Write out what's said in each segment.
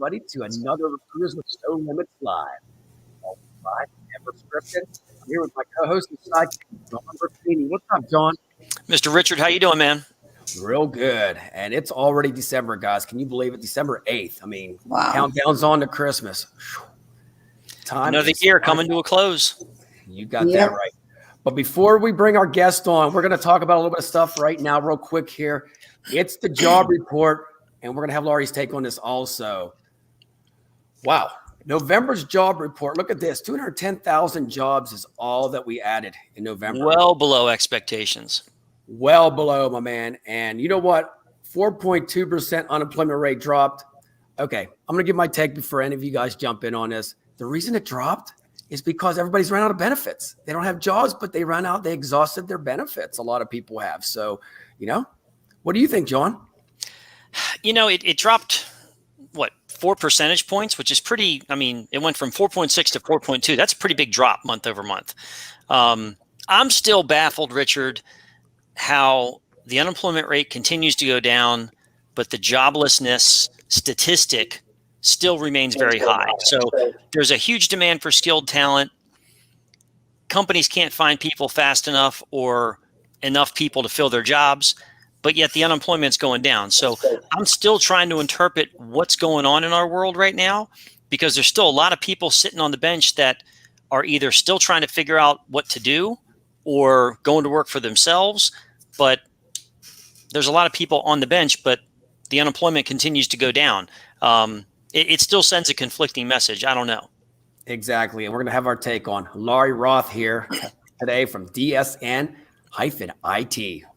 everybody, to another Recruiters with No Limits Live. All live, never scripted. I'm here with my co-host and sidekick, John Ruffini. What's up, John? Mr. Richard, how you doing, man? Real good. And it's already December, guys. Can you believe it? December 8th. I mean, Wow. Countdown's on to Christmas. Time Another year coming to a close. You got that right. But before we bring our guest on, we're going to talk about a little bit of stuff right now, real quick here. It's the job report, and we're going to have Laurie's take on this also. Wow. November's job report. Look at this. 210,000 jobs is all that we added in November. Well below expectations. Well below, my man. And you know what? 4.2% unemployment rate dropped. Okay, I'm going to give my take before any of you guys jump in on this. The reason it dropped is because everybody's run out of benefits. They don't have jobs, but they exhausted their benefits. A lot of people have. So, what do you think, John? It dropped, 4 percentage points, which is pretty, it went from 4.6 to 4.2. That's a pretty big drop month over month. I'm still baffled, Richard, how the unemployment rate continues to go down, but the joblessness statistic still remains very high. So there's a huge demand for skilled talent. Companies can't find people fast enough or enough people to fill their jobs, but yet the unemployment's going down. So I'm still trying to interpret what's going on in our world right now, because there's still a lot of people sitting on the bench that are either still trying to figure out what to do or going to work for themselves. But there's a lot of people on the bench, but the unemployment continues to go down. It still sends a conflicting message. I don't know. Exactly. And we're going to have our take on Laurie Roth here today from DSN-IT.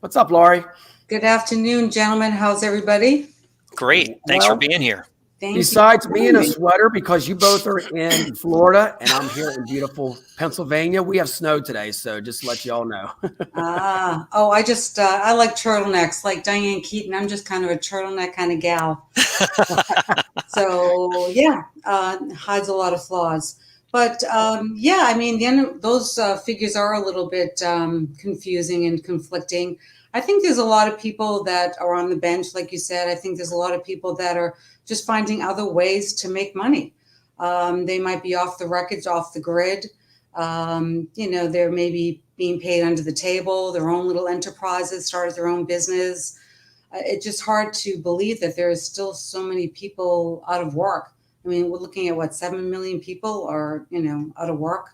What's up, Laurie? Good afternoon, gentlemen. How's everybody? Great. Thanks for being here. Besides me in a sweater, because you both are in Florida and I'm here in beautiful Pennsylvania, we have snow today. So just to let you all know. I like turtlenecks, like Diane Keaton. I'm just kind of a turtleneck kind of gal. So hides a lot of flaws. But those figures are a little bit confusing and conflicting. I think there's a lot of people that are on the bench, like you said. I think there's a lot of people that are just finding other ways to make money. They might be off the records, off the grid. They're maybe being paid under the table, their own little enterprises, started their own business. It's just hard to believe that there is still so many people out of work. I mean, we're looking at 7 million people are, out of work.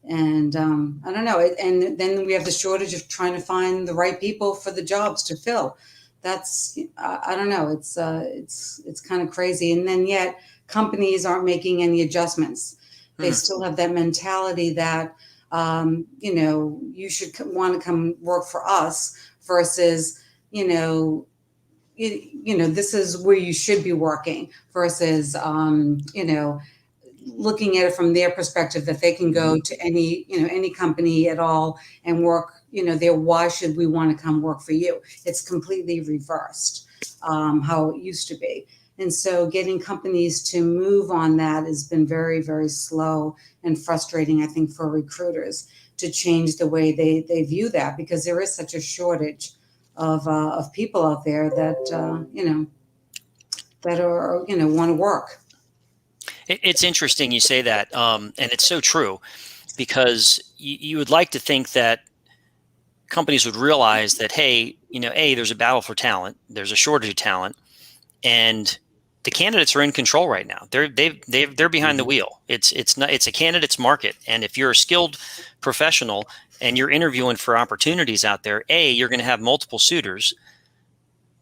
And I don't know. And then we have the shortage of trying to find the right people for the jobs to fill. That's, I don't know. It's kind of crazy. And then yet companies aren't making any adjustments. They still have that mentality that, you should want to come work for us versus, this is where you should be working versus, looking at it from their perspective that they can go to any company at all and work, there. Why should we want to come work for you? It's completely reversed how it used to be. And so getting companies to move on that has been very, very slow and frustrating, I think, for recruiters to change the way they view that, because there is such a shortage of people out there that, that are, want to work. It's interesting you say that, and it's so true, because you would like to think that companies would realize that, hey, there's a battle for talent, there's a shortage of talent, and the candidates are in control right now. They're behind the wheel. It's a candidate's market, and if you're a skilled professional and you're interviewing for opportunities out there, A, you're going to have multiple suitors.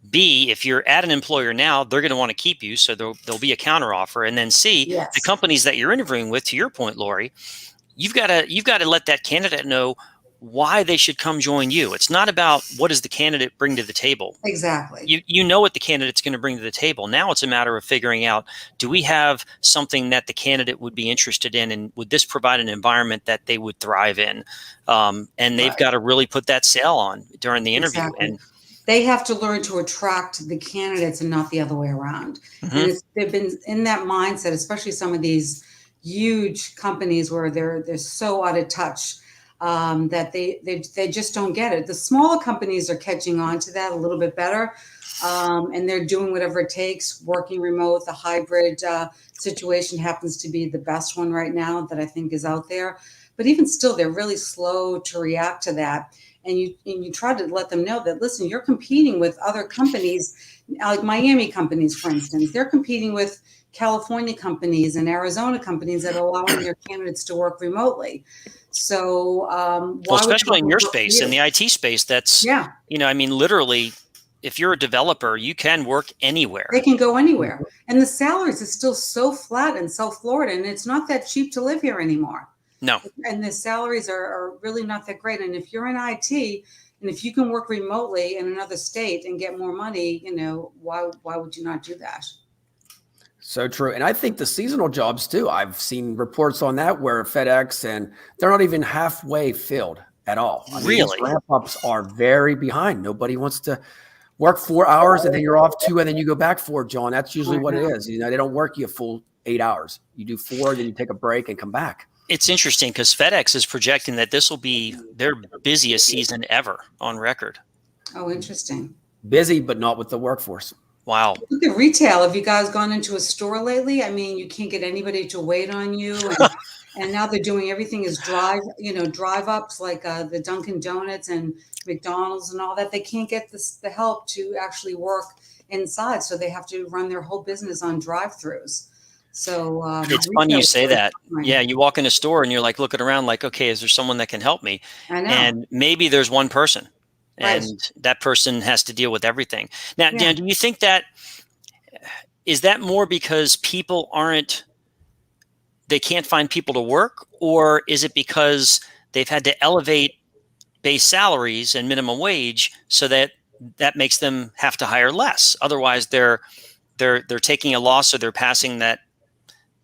B, if you're at an employer now, they're going to want to keep you, so there'll be a counteroffer. And then C, the companies that you're interviewing with, to your point, Laurie, you've got to let that candidate know why they should come join you. It's not about what does the candidate bring to the table. Exactly. You know what the candidate's going to bring to the table. Now it's a matter of figuring out, do we have something that the candidate would be interested in, and would this provide an environment that they would thrive in? And they've got to really put that sale on during the interview. Exactly. And they have to learn to attract the candidates and not the other way around. And they've been in that mindset, especially some of these huge companies where they're so out of touch that they just don't get it. The smaller companies are catching on to that a little bit better, and they're doing whatever it takes, working remote. The hybrid situation happens to be the best one right now that I think is out there. But even still, they're really slow to react to that. And you try to let them know that, listen, you're competing with other companies, like Miami companies, for instance. They're competing with California companies and Arizona companies that are allowing their candidates to work remotely. So Well, why would especially in people your work for space, in you? the IT space, that's, Yeah, I mean, literally, if you're a developer, you can work anywhere. they can go anywhere. And the salaries are still so flat in South Florida, and it's not that cheap to live here anymore. No. And the salaries are really not that great. And if you're in IT, and if you can work remotely in another state and get more money, why would you not do that? So true. And I think the seasonal jobs too, I've seen reports on that where FedEx, and they're not even halfway filled at all. I mean, these Really? ramp ups are very behind. Nobody wants to work 4 hours and then you're off 2 and then you go back 4, John. That's usually I what it know. is. They don't work you a full 8 hours. You do 4, then you take a break and come back. It's interesting because FedEx is projecting that this will be their busiest season ever on record. Oh, interesting. Busy, but not with the workforce. Wow. Look at retail. Have you guys gone into a store lately? I mean, you can't get anybody to wait on you. And now they're doing everything is drive ups like the Dunkin' Donuts and McDonald's and all that. They can't get the help to actually work inside. So they have to run their whole business on drive-throughs. So It's funny you say that. Right. Yeah, you walk in a store and you're like looking around like, okay, is there someone that can help me? I know. And maybe there's one person, Right. and that person has to deal with everything. Now, Yeah. Dan, do you think that is that more because people they can't find people to work, or is it because they've had to elevate base salaries and minimum wage so that makes them have to hire less? Otherwise, they're taking a loss, or they're passing that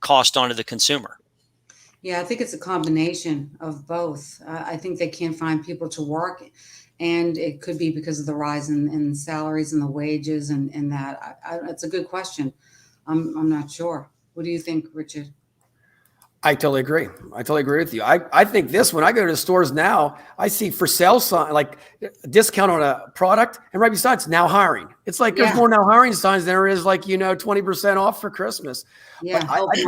cost onto the consumer. Yeah, I think it's a combination of both. I think they can't find people to work, and it could be because of the rise in salaries and the wages and that. It's a good question. I'm not sure. What do you think, Richard? I totally agree. I totally agree with you. I think this, when I go to the stores now, I see for sale sign, like a discount on a product, and right beside it's now hiring. It's like there's more now hiring signs than there is 20% off for Christmas. Yeah, But I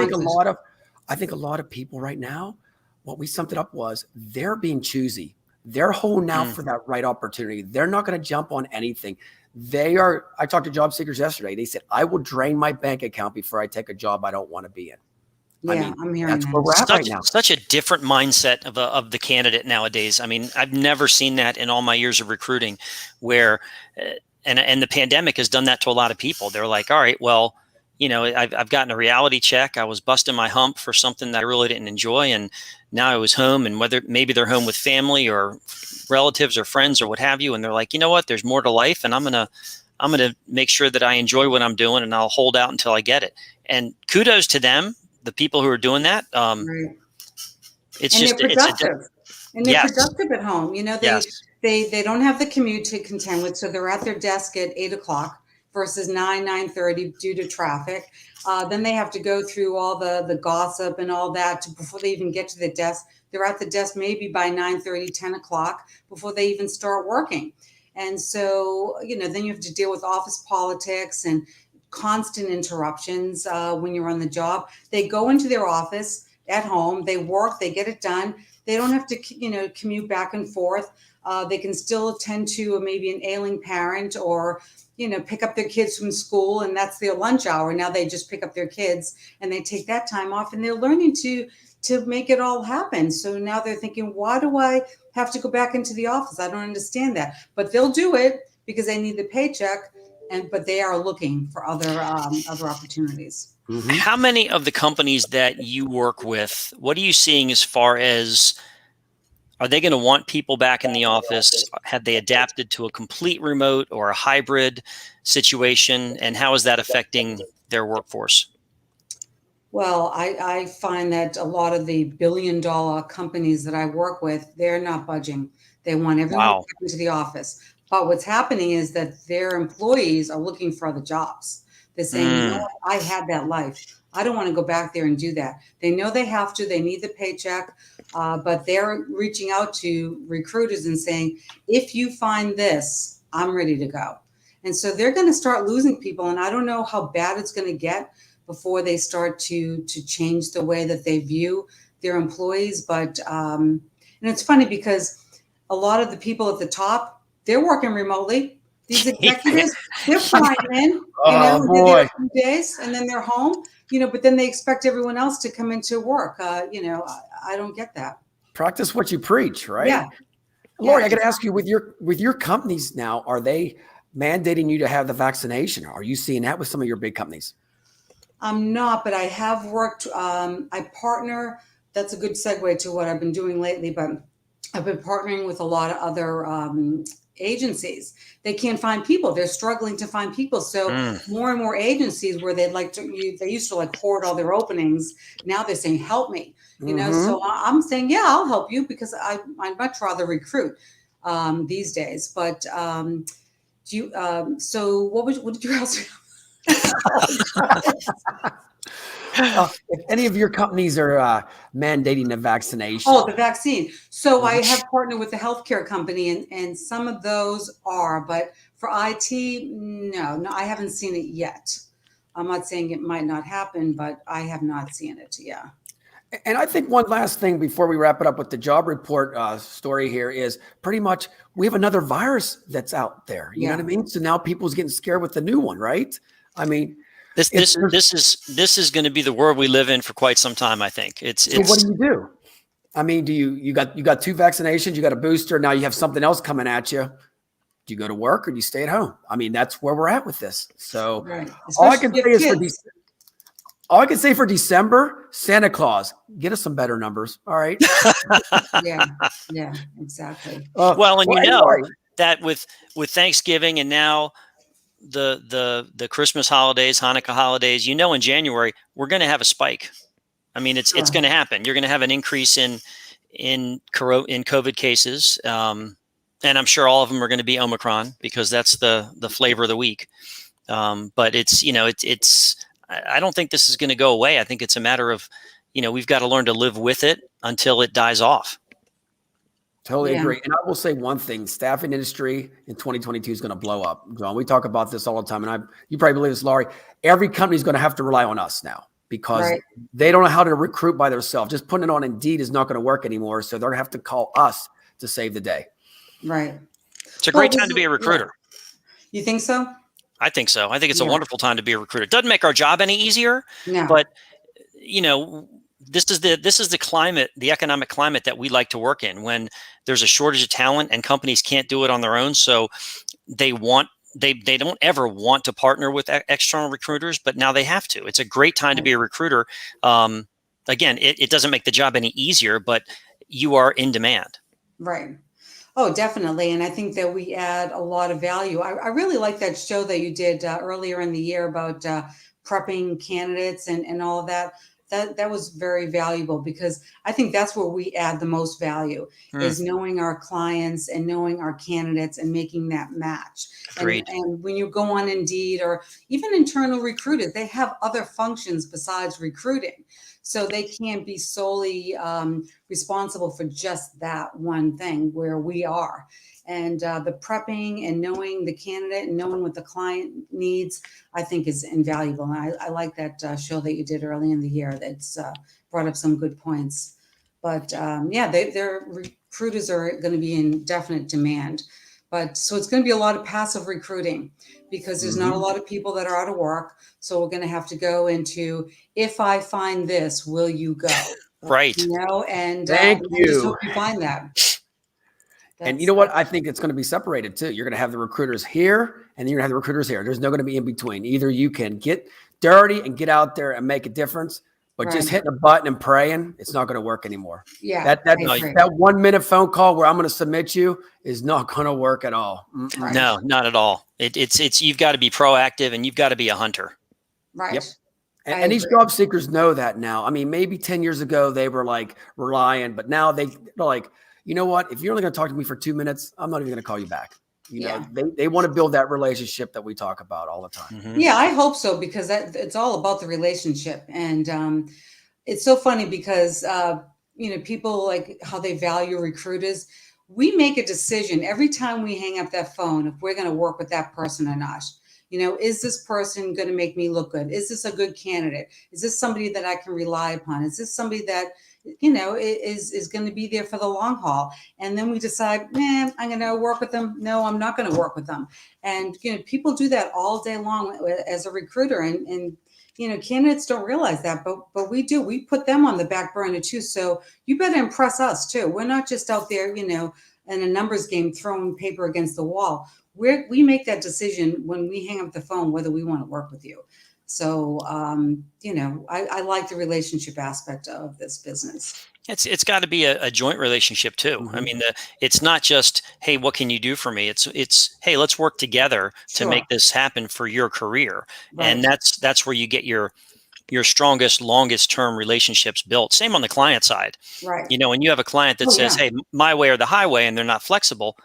think a lot of people right now, what we summed it up was they're being choosy. They're holding out for that right opportunity. They're not going to jump on anything. I talked to job seekers yesterday. They said, I will drain my bank account before I take a job I don't want to be in. Yeah, I'm hearing that's that. where we're at right now. Such a different mindset of the candidate nowadays. I mean, I've never seen that in all my years of recruiting, where and the pandemic has done that to a lot of people. They're like, all right, well, I've gotten a reality check. I was busting my hump for something that I really didn't enjoy, and now I was home, and whether maybe they're home with family or relatives or friends or what have you, and they're like, you know what, there's more to life, and I'm gonna make sure that I enjoy what I'm doing, and I'll hold out until I get it. And kudos to them, the people who are doing that. Right. It's And just they're productive. And they're Yes. productive at home. They don't have the commute to contend with, so they're at their desk at 8:00 versus 9:30 due to traffic. Then they have to go through all the gossip and all that before they even get to the desk. They're at the desk maybe by 9:30, 10:00 before they even start working. And so, then you have to deal with office politics and constant interruptions when you're on the job. They go into their office at home, they work, they get it done. They don't have to, commute back and forth. They can still attend to maybe an ailing parent, or, pick up their kids from school, and that's their lunch hour. Now they just pick up their kids and they take that time off, and they're learning to make it all happen. So now they're thinking, why do I have to go back into the office? I don't understand that. But they'll do it because they need the paycheck, but they are looking for other opportunities. Mm-hmm. How many of the companies that you work with, what are you seeing as far as, are they going to want people back in the office? Have they adapted to a complete remote or a hybrid situation? And how is that affecting their workforce? Well, I find that a lot of the billion-dollar companies that I work with, they're not budging. They want everyone Wow. back into the office. But what's happening is that their employees are looking for other jobs. They're saying, you know what? I had that life. I don't want to go back there and do that. They know they have to. They need the paycheck. But they're reaching out to recruiters and saying, if you find this, I'm ready to go. And so they're going to start losing people. And I don't know how bad it's going to get before they start to change the way that they view their employees. But, and it's funny because a lot of the people at the top, they're working remotely. These executives, they're flying in, they're there a few days and then they're home, but then they expect everyone else to come into work. I don't get that. Practice what you preach, right? Yeah. Lori, I got to ask you, with your companies now, are they mandating you to have the vaccination? Are you seeing that with some of your big companies? I'm not, but I have worked, I partner, that's a good segue to what I've been doing lately, but I've been partnering with a lot of other agencies. They can't find people. They're struggling to find people. So more and more agencies where they used to like hoard all their openings. Now they're saying, help me, so I'm saying, yeah, I'll help you because I'd much rather recruit these days. But so what did you ask? If any of your companies are mandating the vaccination. Oh, the vaccine. So I have partnered with a healthcare company and some of those are, but for IT, no, I haven't seen it yet. I'm not saying it might not happen, but I have not seen it. Yeah. And I think one last thing before we wrap it up with the job report story here is pretty much we have another virus that's out there. You know what I mean? So now people's getting scared with the new one, right? I mean, this is going to be the world we live in for quite some time. I think So what do you do? I mean, you got 2 vaccinations, you got a booster. Now you have something else coming at you. Do you go to work or do you stay at home? I mean, that's where we're at with this. So all I can say for December, Santa Claus, get us some better numbers. All right. Yeah, exactly. Well, and that with Thanksgiving and now the Christmas holidays, Hanukkah holidays, in January, we're going to have a spike. I mean, it's going to happen. You're going to have an increase in COVID cases. And I'm sure all of them are going to be Omicron because that's the flavor of the week. But I don't think this is going to go away. I think it's a matter of, we've got to learn to live with it until it dies off. Totally agree. And I will say one thing, staffing industry in 2022 is going to blow up. John, we talk about this all the time. And you probably believe this, Laurie, every company is going to have to rely on us now because they don't know how to recruit by themselves. Just putting it on Indeed is not going to work anymore. So they're going to have to call us to save the day. Right. It's a great time to be a recruiter. You think so? I think so. I think it's a wonderful time to be a recruiter. It doesn't make our job any easier, no. But this is the climate, the economic climate that we like to work in when there's a shortage of talent and companies can't do it on their own. So they don't ever want to partner with external recruiters, but now they have to. It's a great time to be a recruiter. Again, it doesn't make the job any easier, but you are in demand. Right. Oh, definitely. And I think that we add a lot of value. I really like that show that you did earlier in the year about prepping candidates and all of that. That was very valuable because I think that's where we add the most value is knowing our clients and knowing our candidates and making that match. And when you go on Indeed or even internal recruiters, they have other functions besides recruiting. So they can't be solely responsible for just that one thing where we are. And the prepping and knowing the candidate and knowing what the client needs, I think is invaluable. And I like that show that you did early in the year that's brought up some good points. But their recruiters are going to be in definite demand. So it's going to be a lot of passive recruiting because there's not a lot of people that are out of work. So we're going to have to go into, if I find this, will you go? Right. And thank you. I just hope you find that. And you know what? I think it's going to be separated too. You're going to have the recruiters here and then you're going to have the recruiters here. There's no going to be in between. Either you can get dirty and get out there and make a difference, but just hitting a button and praying, it's not going to work anymore. Yeah. That 1 minute phone call where I'm going to submit you is not going to work at all. Right. No, not at all. It's you've got to be proactive and you've got to be a hunter. Right. Yep. And these job seekers know that now. I mean, maybe 10 years ago they were like relying, but now they're like, you know what? If you're only going to talk to me for 2 minutes, I'm not even going to call you back. They want to build that relationship that we talk about all the time. Mm-hmm. Yeah, I hope so because it's all about the relationship. And it's so funny because, people like how they value recruiters. we make a decision every time we hang up that phone if we're going to work with that person or not. Is this person going to make me look good? Is this a good candidate? Is this somebody that I can rely upon? Is this somebody that, is going to be there for the long haul? And then we decide, man, I'm going to work with them. No, I'm not going to work with them. And, people do that all day long as a recruiter. And candidates don't realize that, but we do. We put them on the back burner too. So you better impress us too. We're not just out there, in a numbers game throwing paper against the wall. We make that decision when we hang up the phone, whether we want to work with you. So, I like the relationship aspect of this business. It's got to be a joint relationship too. Mm-hmm. I mean, it's not just, hey, what can you do for me? It's hey, let's work together to make this happen for your career. Right. And that's where you get your strongest, longest term relationships built. Same on the client side. Right. When you have a client that says, hey, my way or the highway, and they're not flexible,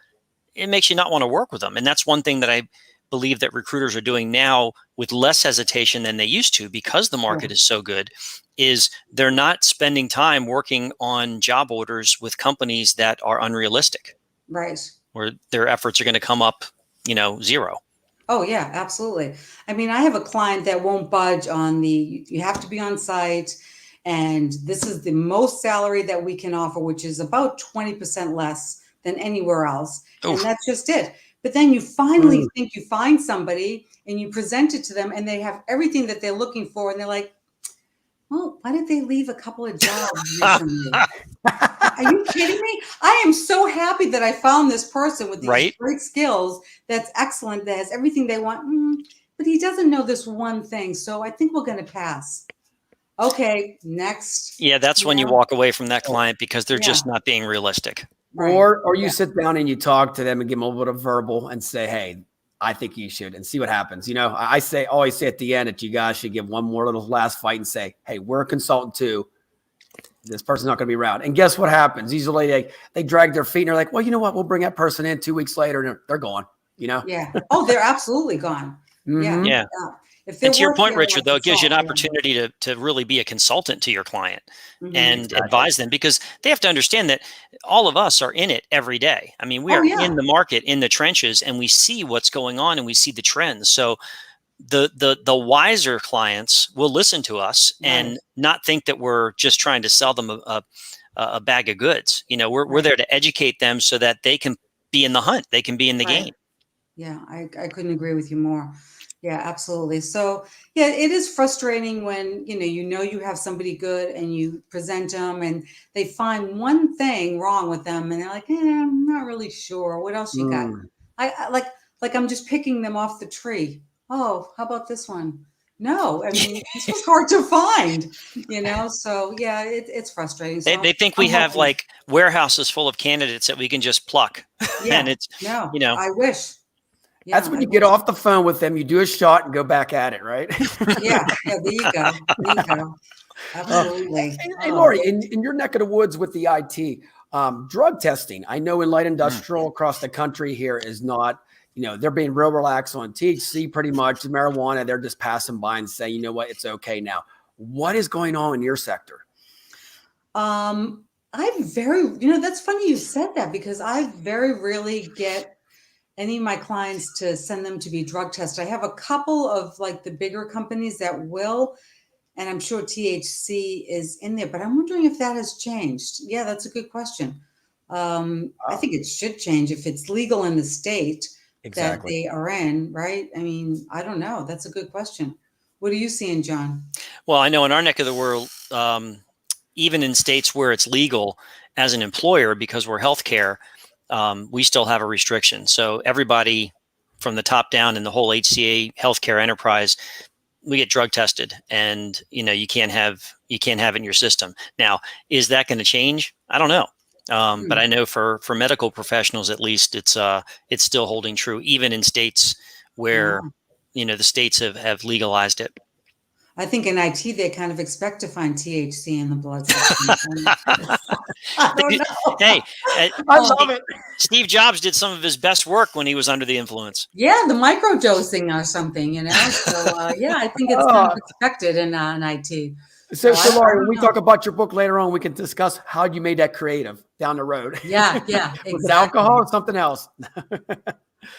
it makes you not want to work with them. And that's one thing that I believe that recruiters are doing now with less hesitation than they used to, because the market is so good, is they're not spending time working on job orders with companies that are unrealistic. Right. Where their efforts are going to come up, zero. Oh yeah, absolutely. I mean, I have a client that won't budge on you have to be on site, and this is the most salary that we can offer, which is about 20% less than anywhere else. Oof. And that's just it. But then you finally think you find somebody and you present it to them and they have everything that they're looking for. And they're like, well, why did they leave a couple of jobs recently? Are you kidding me? I am so happy that I found this person with these great skills. That's excellent. That has everything they want. But he doesn't know this one thing. So I think we're going to pass. Okay, next. Yeah, that's when you walk away from that client because they're just not being realistic. Right. Or you sit down and you talk to them and give them a little bit of verbal and say, hey, I think you should, and see what happens. I always say at the end that you guys should give one more little last fight and say, hey, we're a consultant too. This person's not going to be around. And guess what happens? Usually they drag their feet and they're like, well, you know what? We'll bring that person in 2 weeks later and they're gone, Yeah. Oh, they're absolutely gone. Mm-hmm. Yeah. And to your point, Richard, though, it gives you an opportunity to really be a consultant to your client and advise them, because they have to understand that all of us are in it every day. I mean, we are in the market, in the trenches, and we see what's going on and we see the trends. So the wiser clients will listen to us and not think that we're just trying to sell them a bag of goods. We're there to educate them so that they can be in the hunt. They can be in the game. Yeah, I couldn't agree with you more. Yeah, absolutely. So, yeah, it is frustrating when, you have somebody good and you present them and they find one thing wrong with them and they're like, I'm not really sure. What else you got? I like I'm just picking them off the tree. Oh, how about this one? No, I mean, this was hard to find, so yeah, it's frustrating. So they think we have like warehouses full of candidates that we can just pluck. Yeah, and it's, I wish. Yeah, that's when you get off the phone with them, you do a shot and go back at it, right? Yeah, there you go. Absolutely. Hey, Lori, in your neck of the woods with the IT, drug testing, I know in light industrial across the country here is not, they're being real relaxed on THC pretty much, marijuana, they're just passing by and saying, you know what, it's okay now. What is going on in your sector? That's funny you said that, because I very rarely get any of my clients to send them to be drug tested. I have a couple of like the bigger companies that will, and I'm sure THC is in there, but I'm wondering if that has changed. Yeah, that's a good question. I think it should change if it's legal in the state that they are in, right? I mean, I don't know. That's a good question. What are you seeing, John? Well, I know in our neck of the world, even in states where it's legal as an employer, because we're healthcare, we still have a restriction. So everybody from the top down in the whole HCA healthcare enterprise, we get drug tested, and you can't have it in your system. Now, is that going to change? I don't know. But I know for medical professionals, at least, it's still holding true, even in states where the states have legalized it. I think in IT, they kind of expect to find THC in the blood system. I don't know. Hey, I love it. Steve Jobs did some of his best work when he was under the influence. Yeah, the microdosing or something, So, I think it's kind of expected in IT. So, I Laurie, don't when we know. talk about your book later on, we can discuss how you made that creative down the road. Yeah, Was it exactly. alcohol or something else?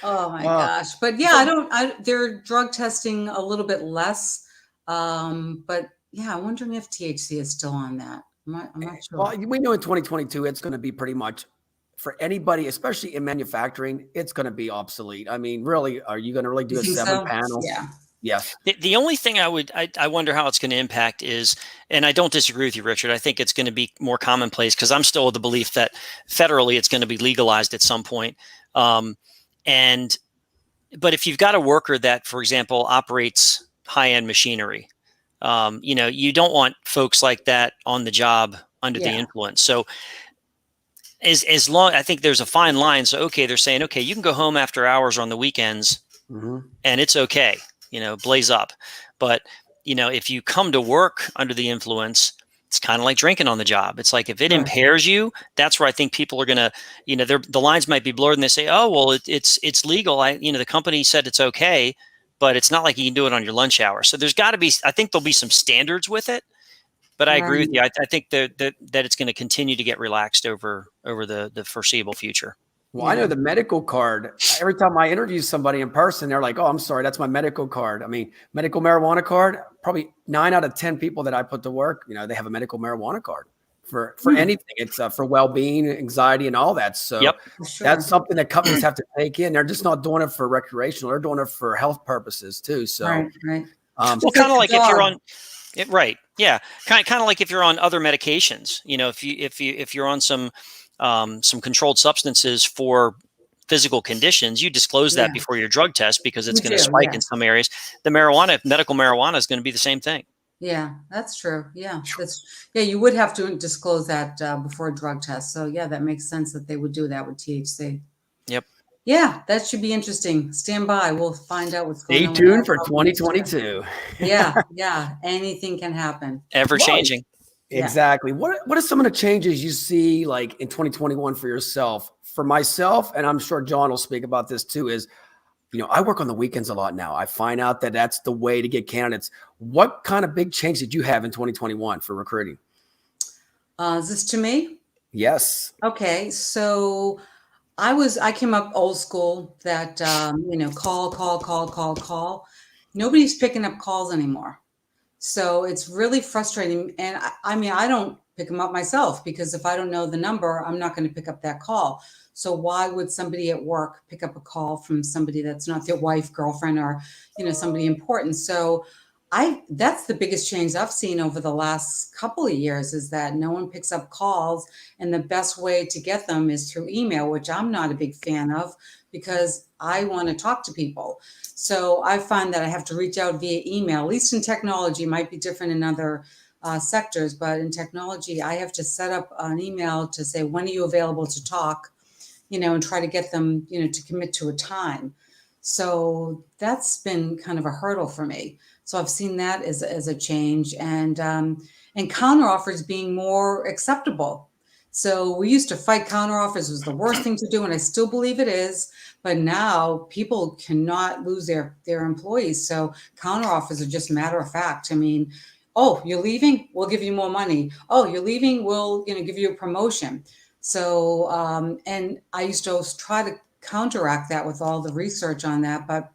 Oh my Uh, gosh. But yeah, so, they're drug testing a little bit less. But yeah, I'm wondering if THC is still on that. I'm not well, sure. we know in 2022, it's going to be pretty much for anybody, especially in manufacturing, it's going to be obsolete. I mean, really, are you going to really You do a think 7 so? panel? Yeah. Yes. The only thing I wonder how it's going to impact is, and I don't disagree with you, Richard. I think it's going to be more commonplace because I'm still of the belief that federally it's going to be legalized at some point. And but if you've got a worker that, for example, operates high-end machinery, you don't want folks like that on the job under the Yeah. influence. So as long, I think there's a fine line. So okay, they're saying, okay, you can go home after hours or on the weekends Mm-hmm. and it's okay, blaze up. But, if you come to work under the influence, it's kind of like drinking on the job. It's like if it Right. impairs you, that's where I think people are going to, the lines might be blurred and they say, oh, well, it's legal. The company said it's okay, but it's not like you can do it on your lunch hour. So there's got to be, I think there'll be some standards with it. But I agree with Right. you. I think that it's going to continue to get relaxed over the foreseeable future. Well, I know Yeah. the medical card. Every time I interview somebody in person, they're like, "Oh, I'm sorry, that's my medical card." I mean, medical marijuana card. Probably 9 out of 10 people that I put to work, they have a medical marijuana card for anything. It's for well-being, anxiety, and all that. So Yep. For sure. that's something that companies have to take in. They're just not doing it for recreational; they're doing it for health purposes too. So, Right. Well, Just kind of like like if you're dog. on it, right. Yeah. Kind of like if you're on other medications, if you're on some controlled substances for physical conditions, you disclose that Yeah. before your drug test because it's You going to do. spike in Yes. some areas. The medical marijuana is going to be the same thing. Yeah, that's true. Yeah, you would have to disclose that before a drug test. So yeah, that makes sense that they would do that with THC. Yep. Yeah, that should be interesting. Stand by. We'll find out what's going stay on with that tuned for probably next year. 2022. Yeah. Anything can happen. Ever changing. Yeah. Exactly. What are some of the changes you see like in 2021 for yourself? For myself, and I'm sure John will speak about this too, is I work on the weekends a lot now. I find out that that's the way to get candidates. What kind of big change did you have in 2021 for recruiting? Is this to me? Yes. Okay, so I came up old school that call. Nobody's picking up calls anymore. So it's really frustrating. And I mean, I don't pick them up myself because if I don't know the number, I'm not going to pick up that call. So why would somebody at work pick up a call from somebody that's not their wife, girlfriend, or, somebody important? So that's the biggest change I've seen over the last couple of years is that no one picks up calls. And the best way to get them is through email, which I'm not a big fan of because I want to talk to people. So I find that I have to reach out via email, at least in technology. It might be different in other sectors, but in technology, I have to set up an email to say, when are you available to talk, and try to get them, to commit to a time. So that's been kind of a hurdle for me. So I've seen that as a change and counter offers being more acceptable. So we used to fight counter offers was the worst thing to do. And I still believe it is. But now people cannot lose their employees. So counter offers are just matter of fact. I mean, oh, you're leaving? We'll give you more money. Oh, you're leaving? We'll give you a promotion. So and I used to try to counteract that with all the research on that, but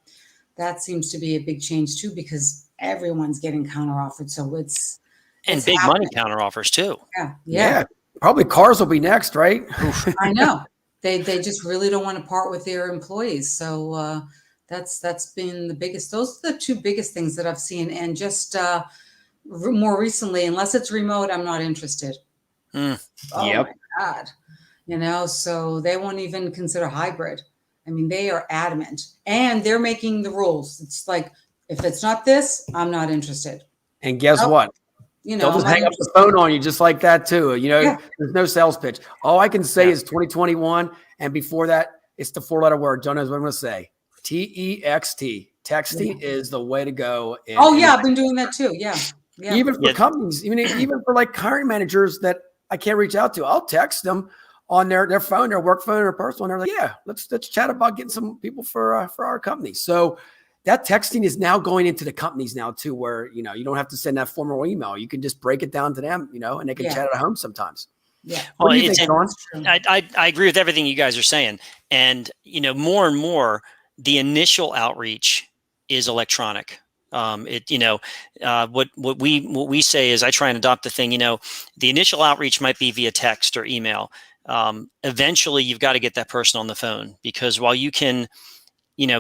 that seems to be a big change too because everyone's getting counter offered. So it's Big happening. money counter offers too. Yeah. Probably cars will be next, right? I know. They just really don't want to part with their employees. So that's been the biggest. Those are the two biggest things that I've seen. And just more recently, unless it's remote, I'm not interested. Oh Yep. my God. So they won't even consider hybrid. I mean, they are adamant and they're making the rules. It's like, if it's not this, I'm not interested. And guess Nope. what? They'll just hang up the phone on you just like that too. Yeah. There's no sales pitch. All I can say is 2021. And before that, it's the 4-letter word. John knows what I'm going to say. TEXT. Texting is the way to go. I've been doing that too. Yeah. Even for companies, even for like hiring managers that I can't reach out to, I'll text them on their phone, their work phone or personal. And they're like, yeah, let's chat about getting some people for our company. So that texting is now going into the companies now too, where, you don't have to send that formal email. You can just break it down to them, and they can chat at home sometimes. Yeah. What do you think, John? I agree with everything you guys are saying. And, more and more, the initial outreach is electronic. What we say is, I try and adopt the thing, the initial outreach might be via text or email. Eventually you've got to get that person on the phone, because while you can,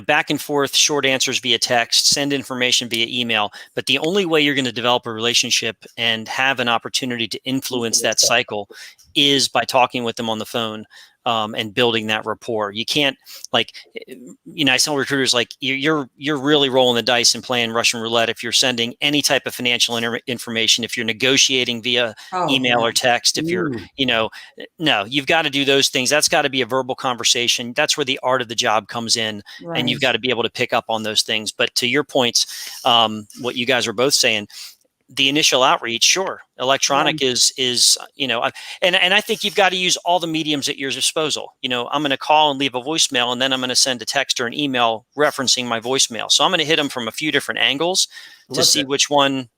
back and forth, short answers via text, send information via email, but the only way you're going to develop a relationship and have an opportunity to influence that cycle is by talking with them on the phone, and building that rapport. You can't, I tell recruiters, you're really rolling the dice and playing Russian roulette if you're sending any type of financial information, if you're negotiating via email or text, if you're, no, you've got to do those things. That's got to be a verbal conversation. That's where the art of the job comes in. Right. And you've got to be able to pick up on those things. But to your points, what you guys are both saying, the initial outreach, sure, electronic is and I think you've got to use all the mediums at your disposal. I'm going to call and leave a voicemail, and then I'm going to send a text or an email referencing my voicemail. So I'm going to hit them from a few different angles to see which one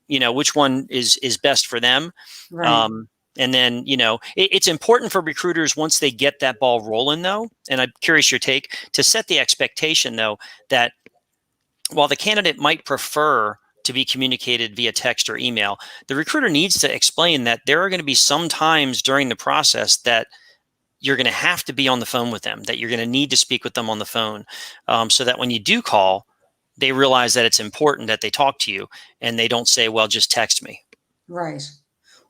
is best for them. Right. And then, it's important for recruiters, once they get that ball rolling, though, and I'm curious your take, to set the expectation, though, that while the candidate might prefer to be communicated via text or email, the recruiter needs to explain that there are going to be some times during the process that you're going to have to be on the phone with them, that you're going to need to speak with them on the phone, so that when you do call, they realize that it's important that they talk to you, and they don't say, well, just text me. Right.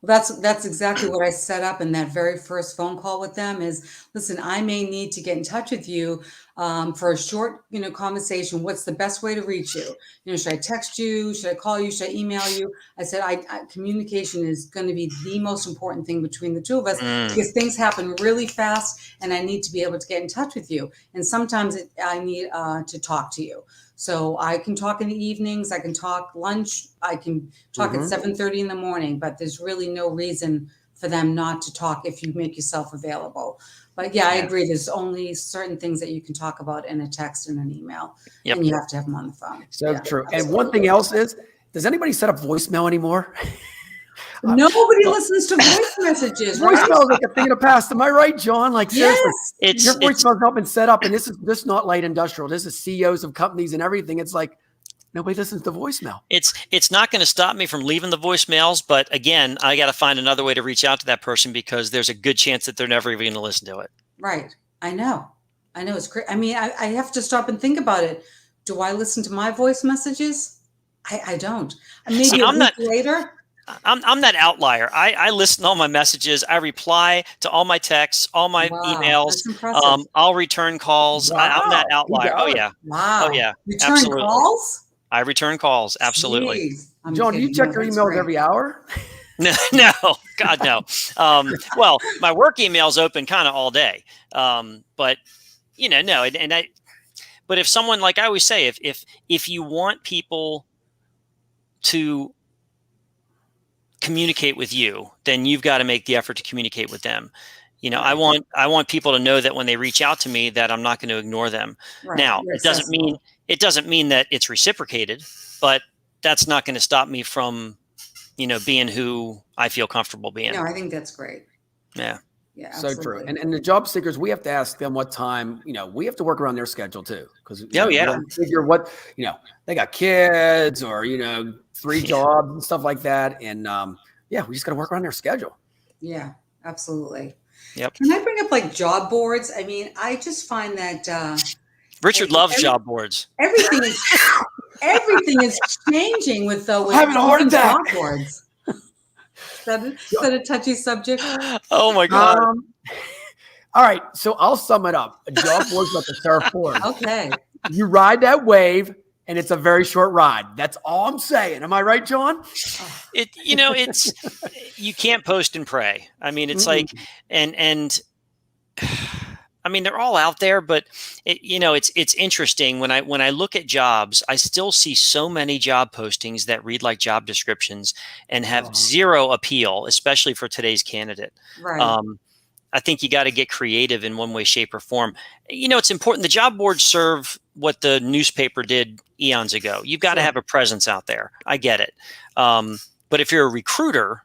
Well, that's exactly what I set up in that very first phone call with them is, listen, I may need to get in touch with you for a short, conversation. What's the best way to reach you? Should I text you? Should I call you? Should I email you? I said, communication is going to be the most important thing between the two of us, because things happen really fast, and I need to be able to get in touch with you. And sometimes I need to talk to you. So I can talk in the evenings, I can talk lunch, I can talk at 7:30 in the morning, but there's really no reason for them not to talk if you make yourself available. But I agree. There's only certain things that you can talk about in a text and an email, and you have to have them on the phone. So true. And one thing else is, does anybody set up voicemail anymore? Nobody listens to voice messages. Voicemail is like a thing of the past. Am I right, John? Seriously, your voicemail's not been set up, and this is not light industrial. This is CEOs of companies and everything. It's like nobody listens to voicemail. It's not going to stop me from leaving the voicemails, but again, I got to find another way to reach out to that person, because there's a good chance that they're never even going to listen to it. Right. I know. It's crazy. I mean, I have to stop and think about it. Do I listen to my voice messages? I don't. Maybe a week later. I'm that outlier. I listen to all my messages. I reply to all my texts, all my emails. I'll return calls. Wow. I'm that outlier. Oh yeah. Wow. Oh yeah. Return absolutely. calls? I return calls. Absolutely. John, do you check your emails every hour? No, God no. Well, my work email's open kind of all day. But no, but if someone, like I always say, if you want people to communicate with you, then you've got to make the effort to communicate with them. I want people to know that when they reach out to me, that I'm not going to ignore them. Right. Now, it doesn't mean that it's reciprocated, but that's not going to stop me from, being who I feel comfortable being. No, I think that's great. Yeah. Yeah. So true. And the job seekers, we have to ask them what time, we have to work around their schedule too. Because figure what, they got kids or, 3 jobs and stuff like that. And we just got to work around their schedule. Yeah, absolutely. Yep. Can I bring up job boards? I mean, I just find that Richard loves job boards. Everything is changing with having a heart attack. Job boards. Is that a touchy subject? Oh my God. All right. So I'll sum it up. A job board's like a surfboard. Okay. You ride that wave, and it's a very short ride. That's all I'm saying. Am I right, John? It's you can't post and pray. I mean, it's like, and I mean, they're all out there, but it's interesting when I look at jobs, I still see so many job postings that read like job descriptions and have zero appeal, especially for today's candidate. Right. I think you got to get creative in one way, shape, or form. It's important. The job boards serve what the newspaper did eons ago. You've got to have a presence out there. I get it. But if you're a recruiter,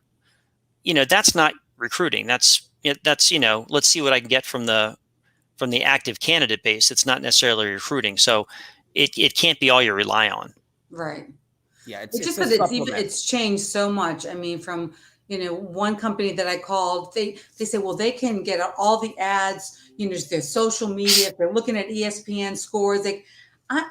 that's not recruiting. That's let's see what I can get from the active candidate base. It's not necessarily recruiting. So it can't be all you rely on. Right. Yeah. It's just that it's changed so much. I mean, from one company that I called, they say, well, they can get all the ads, their social media. If they're looking at ESPN scores, I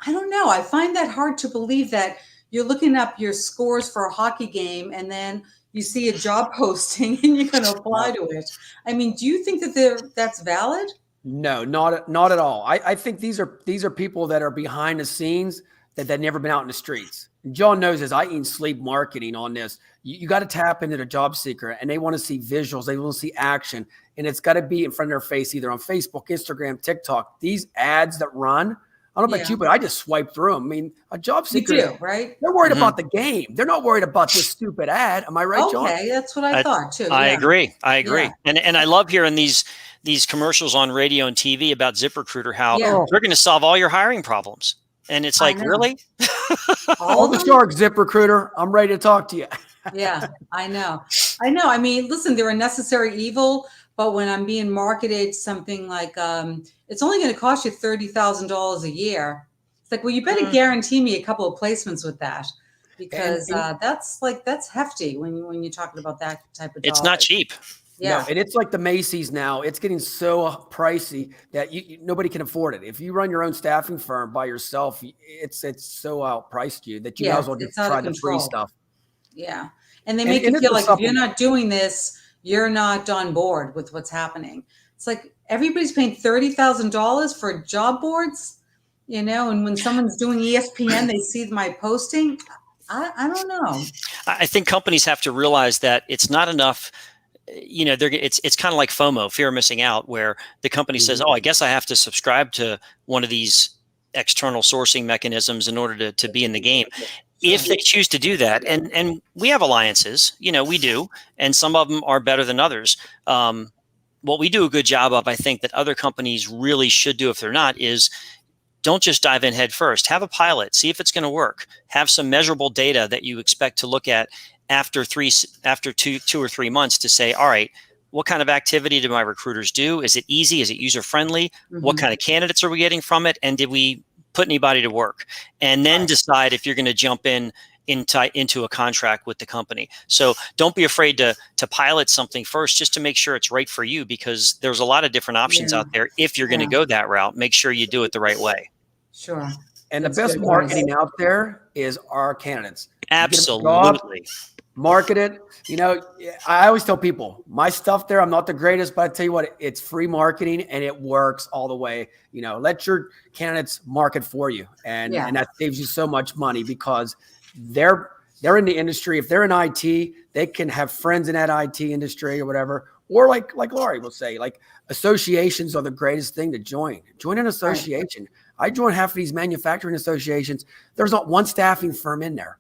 don't know. I find that hard to believe that you're looking up your scores for a hockey game and then you see a job posting and you're going to apply to it. I mean, do you think that that's valid? No, not at all. I think these are people that are behind the scenes that they've never been out in the streets. And John knows this. I eat and sleep marketing on this. You got to tap into the job seeker, and they want to see visuals. They want to see action, and it's got to be in front of their face, either on Facebook, Instagram, TikTok. These ads that run, I don't know about you, but I just swipe through them. I mean, a job seeker, you do, right? They're worried about the game. They're not worried about this stupid ad. Am I right, John? Okay, that's what I thought too. I agree. Yeah. And I love hearing these commercials on radio and TV about ZipRecruiter, how they're going to solve all your hiring problems. And it's like, really? All the sharks, ZipRecruiter. I'm ready to talk to you. Yeah, I know. I mean, listen, they're a necessary evil, but when I'm being marketed something like, it's only going to cost you $30,000 a year. It's like, well, you better guarantee me a couple of placements with that, because that's hefty when you're talking about that type of job. It's not cheap. Yeah. No, and it's like the Macy's now. It's getting so pricey that nobody can afford it. If you run your own staffing firm by yourself, it's so outpriced you that you might as well just try the free stuff. Yeah. And they make you feel like if you're not doing this, you're not on board with what's happening. It's like everybody's paying $30,000 for job boards, and when someone's doing ESPN, they see my posting. I don't know. I think companies have to realize that it's not enough. It's kind of like FOMO, fear of missing out, where the company says, oh, I guess I have to subscribe to one of these external sourcing mechanisms in order to be in the game. If they choose to do that, and we have alliances, we do, and some of them are better than others. What we do a good job of, I think, that other companies really should do if they're not, is don't just dive in head first. Have a pilot, see if it's going to work. Have some measurable data that you expect to look at after two or 3 months to say, all right, what kind of activity do my recruiters do? Is it easy? Is it user friendly? What kind of candidates are we getting from it? And did we put anybody to work? And then decide if you're going to jump into a contract with the company. So don't be afraid to pilot something first, just to make sure it's right for you, because there's a lot of different options out there. If you're going to go that route, make sure you do it the right way. Sure. And the best marketing out there is our candidates. Absolutely. Market it. I always tell people my stuff there, I'm not the greatest, but I tell you what, it's free marketing and it works all the way. Let your candidates market for you. And that saves you so much money, because they're in the industry. If they're in IT, they can have friends in that IT industry or whatever. Or like Laurie will say, like, associations are the greatest thing to join. Join an association. I joined half of these manufacturing associations. There's not one staffing firm in there.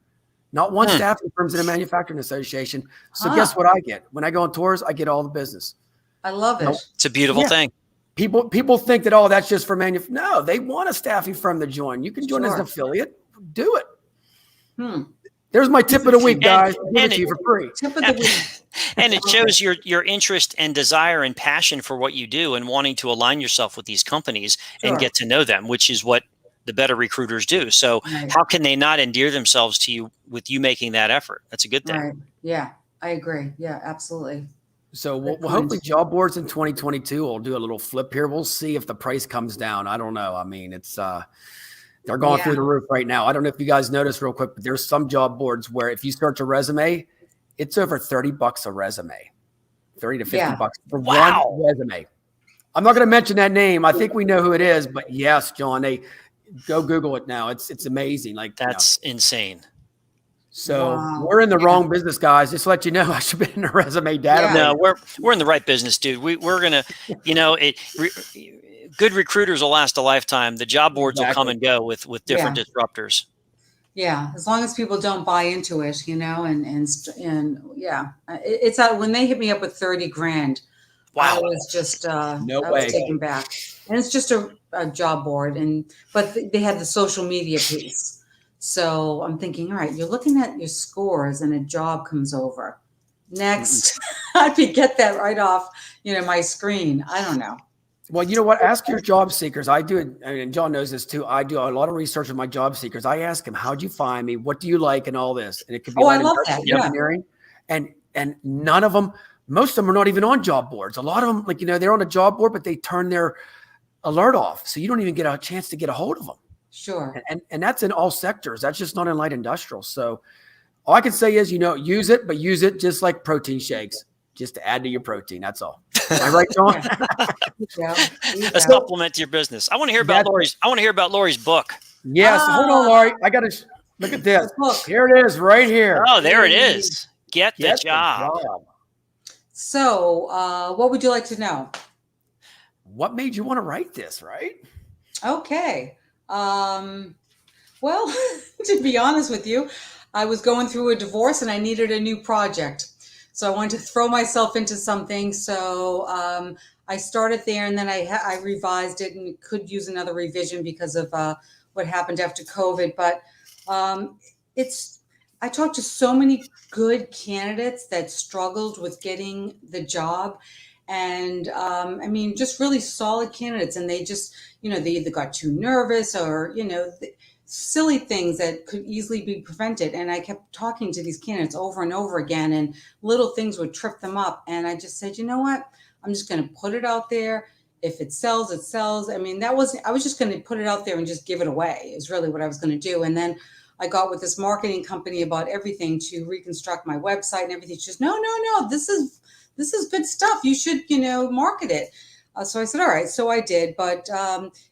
Not one staffing firm's in a manufacturing association. So guess what I get? When I go on tours, I get all the business. I love it. It's a beautiful thing. People think that, that's just for No, they want a staffing firm to join. You can join as an affiliate. Do it. There's my tip of the week, guys. Give it to you for free. Tip of the week. And it shows your interest and desire and passion for what you do, and wanting to align yourself with these companies and get to know them, which is what the better recruiters do. So how can they not endear themselves to you with you making that effort? That's a good thing. Right. Yeah, I agree. Yeah, absolutely. So we'll hopefully job boards in 2022 will do a little flip here. We'll see if the price comes down. I don't know. I mean, it's they're going through the roof right now. I don't know if you guys noticed real quick, but there's some job boards where if you search a resume, it's over $30 a resume, 30 to 50 bucks for one resume. I'm not going to mention that name. I think we know who it is, but yes, John, they go Google it now. It's amazing. Like, that's insane. So we're in the wrong business, guys. Just to let you know, I should have been in a resume database. No, we're in the right business, dude. We're gonna, good recruiters will last a lifetime. The job boards will come and go with different disruptors. Yeah, as long as people don't buy into it, and it's out when they hit me up with 30 grand. I Wow. was just No I was way. taken back. And it's just a job board, but they had the social media piece. So I'm thinking, all right, you're looking at your scores and a job comes over. Next, I could get that right off, my screen. I don't know. Well, you know what? Ask your job seekers. I do it. I mean, John knows this too. I do a lot of research with my job seekers. I ask them, how'd you find me? What do you like? And all this. And it could be Oh, I like love that. industrial Yeah. engineering. And none of them, most of them are not even on job boards. A lot of them, like, they're on a job board, but they turn their alert off. So you don't even get a chance to get a hold of them. Sure. And that's in all sectors. That's just not in light industrial. So all I can say is, use it, but use it just like protein shakes, just to add to your protein. That's all. Am I right, John? A supplement to your business. I want to hear about Lori's book. Yes. Hold on, Laurie. I got to look at this. Here it is, right here. Oh, there it is. Get the job. So, what would you like to know? What made you want to write this, right? Okay. Well, to be honest with you, I was going through a divorce and I needed a new project. So I wanted to throw myself into something. So I started there, and then I revised it and could use another revision because of what happened after COVID. But I talked to so many good candidates that struggled with getting the job. And I mean, just really solid candidates. And they just, they either got too nervous or, silly things that could easily be prevented. And I kept talking to these candidates over and over again, and little things would trip them up. And I just said, you know what? I'm just going to put it out there. If it sells, it sells. I mean, I was just going to put it out there and just give it away is really what I was going to do. And then I got with this marketing company about everything to reconstruct my website and everything. She just, no, this is good stuff. You should, market it. So I said, all right. So I did, but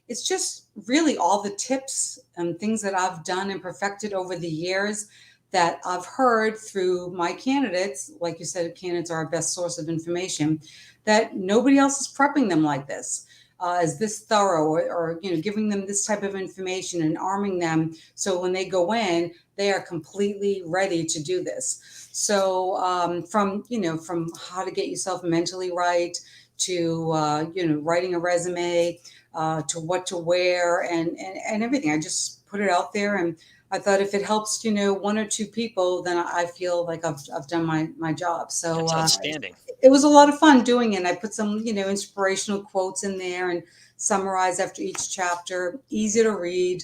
it's just really all the tips and things that I've done and perfected over the years that I've heard through my candidates. Like you said, candidates are our best source of information, that nobody else is prepping them like this, is this thorough or giving them this type of information and arming them. So when they go in, they are completely ready to do this. So from how to get yourself mentally right, to writing a resume, to what to wear and everything. I just put it out there, and I thought if it helps one or two people, then I feel like I've done my job. So that's outstanding. It was a lot of fun doing it. I put some inspirational quotes in there and summarize after each chapter. Easy to read.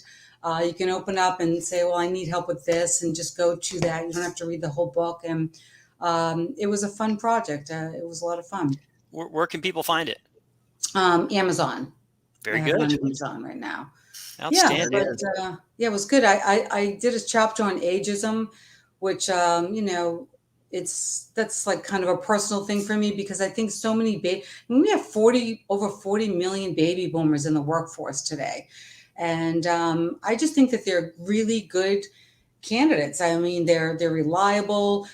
You can open up and say, well, I need help with this, and just go to that. You don't have to read the whole book. And it was a fun project. It was a lot of fun. Where can people find it? Amazon. Very I have good. it on Amazon right now. Outstanding. Yeah, but it was good. I did a chapter on ageism, which that's like kind of a personal thing for me, because I think so many we have over 40 million baby boomers in the workforce today, and I just think that they're really good candidates. I mean, they're reliable.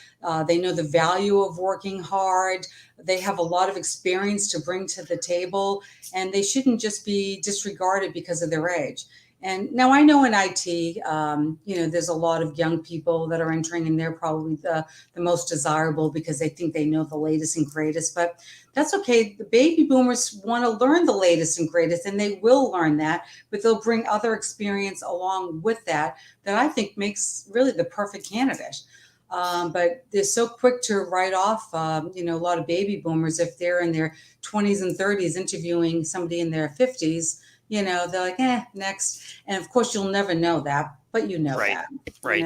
They know the value of working hard. They have a lot of experience to bring to the table, and they shouldn't just be disregarded because of their age. And now I know in IT, there's a lot of young people that are entering, and they're probably the most desirable because they think they know the latest and greatest. But that's okay. The baby boomers want to learn the latest and greatest, and they will learn that, but they'll bring other experience along with that I think makes really the perfect candidate. But they're so quick to write off, a lot of baby boomers, if they're in their 20s and 30s interviewing somebody in their 50s, they're like, next. And of course, you'll never know that, but Right. that, Right.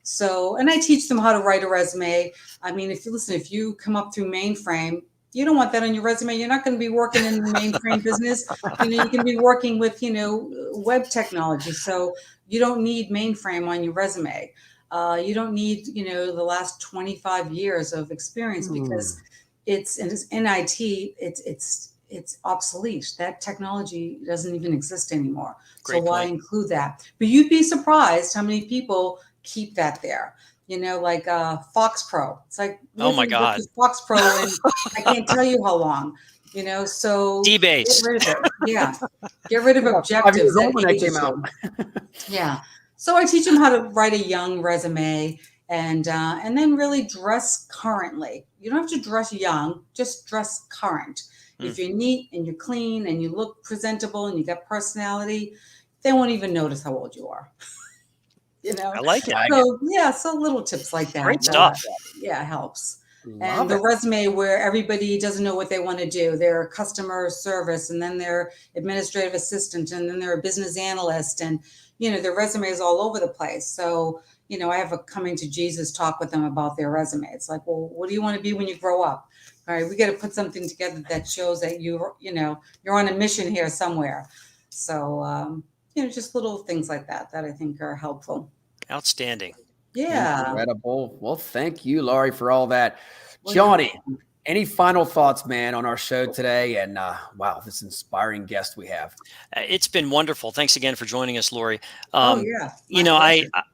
So, and I teach them how to write a resume. I mean, if you come up through mainframe, you don't want that on your resume. You're not going to be working in the mainframe business. You can be working with, web technology. So you don't need mainframe on your resume. You don't need, the last 25 years of experience, because it's in IT, it's obsolete. That technology doesn't even exist anymore. Great so why point. include that? But you'd be surprised how many people keep that there. Like Fox Pro. It's like, Oh my God, Fox Pro, and I can't tell you how long. So D-base. get rid of it. Yeah, get rid of objectives. 5 years old when that came out. Yeah. So I teach them how to write a young resume, and then really dress currently. You don't have to dress young, just dress current. If you're neat and you're clean and you look presentable and you got personality, they won't even notice how old you are. I like it. So yeah, so little tips like that. Great stuff. Yeah, helps. Love And the it. resume where everybody doesn't know what they want to do. They're customer service, and then they're administrative assistant, and then they're a business analyst, and their resume is all over the place. So I have a coming to Jesus talk with them about their resume. It's like, well, what do you want to be when you grow up? All right, we got to put something together that shows that you're on a mission here somewhere. So just little things like that I think are helpful. Outstanding. Yeah. Incredible. Well, thank you, Laurie, for all that. Well, Johnny, any final thoughts, man, on our show today? And wow, this inspiring guest we have. It's been wonderful. Thanks again for joining us, Laurie. Yeah.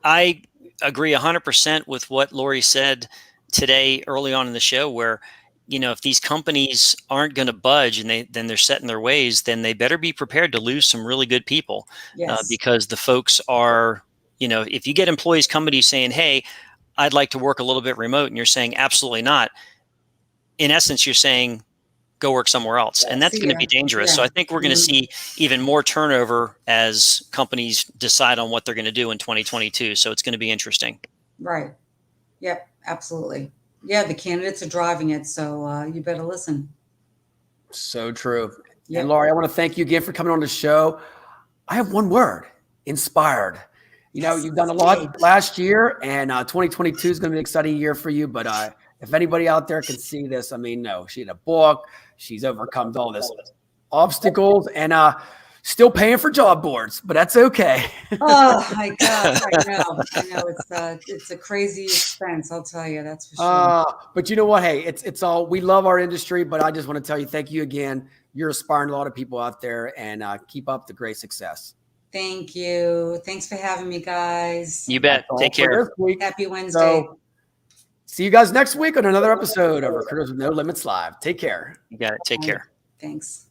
I agree 100% with what Laurie said today early on in the show, where if these companies aren't going to budge and then they're set in their ways, then they better be prepared to lose some really good people. Yes. Because the folks are, if you get employees coming to you saying, hey, I'd like to work a little bit remote, and you're saying absolutely not, in essence, you're saying go work somewhere else. And that's going to be dangerous. So I think we're going to see even more turnover as companies decide on what they're going to do in 2022. So it's going to be interesting. Right. Yep, absolutely. Yeah, the candidates are driving it, so you better listen. So true. Yep. And Laurie, I want to thank you again for coming on the show. I have one word: inspired. You've done a lot last year, and 2022 is going to be an exciting year for you. But if anybody out there can see this, no, she had a book. She's overcome all this obstacles, and still paying for job boards, but that's okay. Oh my God, I know. It's a crazy expense. I'll tell you, that's for sure. But you know what? Hey, it's all, we love our industry, but I just want to tell you, thank you again. You're inspiring a lot of people out there, and keep up the great success. Thank you. Thanks for having me, guys. You bet. Take care. Happy Wednesday. So, see you guys next week on another episode of Recruiters with No Limits Live. Take care. You got it. Take care. Thanks.